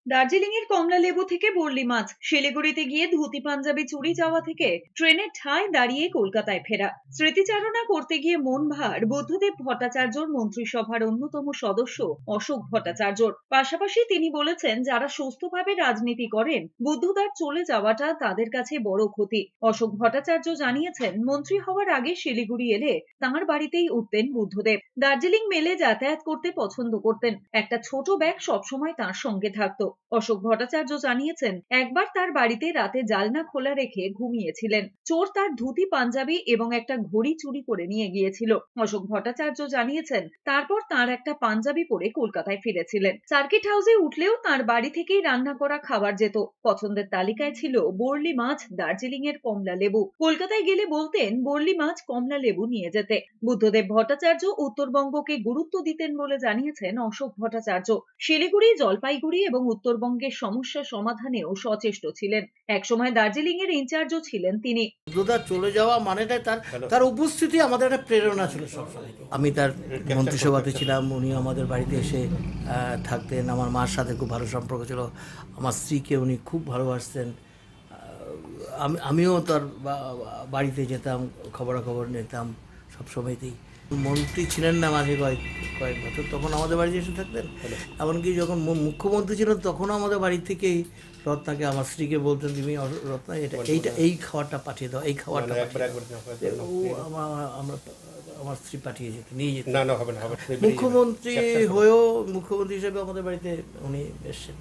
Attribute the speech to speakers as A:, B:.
A: দার্জিলিং এর কমলা লেবু থেকে বর্লি মাছ, শিলিগুড়িতে গিয়ে ধুতি পাঞ্জাবি চুরি যাওয়া থেকে ট্রেনের ঠায় দাঁড়িয়ে কলকাতায় ফেরা, স্মৃতিচারণা করতে গিয়ে মন ভার বুদ্ধদেব ভট্টাচার্যর, মন্ত্রিসভার অন্যতম সদস্য অশোক ভট্টাচার্যর। পাশাপাশি তিনি বলেছেন, যারা সুস্থভাবে রাজনীতি করেন, বুদ্ধদার চলে যাওয়াটা তাদের কাছে বড় ক্ষতি। অশোক ভট্টাচার্য জানিয়েছেন, মন্ত্রী হওয়ার আগে শিলিগুড়ি এলে তাঁর বাড়িতেই উঠতেন বুদ্ধদেব। দার্জিলিং মেলে যাতায়াত করতে পছন্দ করতেন, একটা ছোট ব্যাগ সবসময় তাঁর সঙ্গে থাকতো। অশোক ভট্টাচার্য জানিয়েছেন, একবার তার বাড়িতে রাতে জালনা খোলা রেখে ঘুমিয়েছিলেন। চোর তার ধুতি পাঞ্জাবি এবং একটা ঘড়ি চুরি করে নিয়ে গিয়েছিল। অশোক ভট্টাচার্য জানিয়েছেন, তারপর তার একটা পাঞ্জাবি পরে কলকাতায় ফিরেছিলেন। সার্কিট হাউসে উঠলেও তার বাড়ি থেকেই রান্না করা খাবার যেত। পছন্দের তালিকায় ছিল বর্লি মাছ, দার্জিলিং এর কমলা লেবু। কলকাতায় গেলে বলতেন বর্লি মাছ, কমলা লেবু নিয়ে যেতে। বুদ্ধদেব ভট্টাচার্য উত্তরবঙ্গকে গুরুত্ব দিতেন বলে জানিয়েছেন অশোক ভট্টাচার্য। শিলিগুড়ি, জলপাইগুড়ি এবং উত্তরবঙ্গের সমস্যা সমাধানেও সচেষ্ট ছিলেন। একসময় দার্জিলিং এর ইনচার্জও ছিলেন তিনি।
B: বুদ্ধদা চলে যাওয়া মানেটা তার উপস্থিতি আমাদের একটা প্রেরণা ছিল সবসময়। আমি তার মন্ত্রিসভাতে ছিলাম, উনি আমাদের বাড়িতে এসে থাকতেন। আমার মার সাথে খুব ভালো সম্পর্ক ছিল। আমার স্ত্রীকে উনি খুব ভালোবাসতেন। আমিও তার বাড়িতে যেতাম, খবরাখবর নিতাম সবসময়তেই। মন্ত্রী ছিলেন না মাঝে কয়েক বছর, তখন আমাদের বাড়িতে এসে থাকতেন। এমনকি যখন মুখ্যমন্ত্রী ছিলেন তখনও আমাদের বাড়ি থেকেই রত্নাকে, আমার স্ত্রীকে বলতেন, তুমি রত্না এই খাবারটা পাঠিয়ে দাও, এই খাবারটা আমার স্ত্রী পাঠিয়ে যেত, নিয়ে যেত। মুখ্যমন্ত্রী হয়েও মুখ্যমন্ত্রী হিসেবে আমাদের বাড়িতে উনি এসেছেন।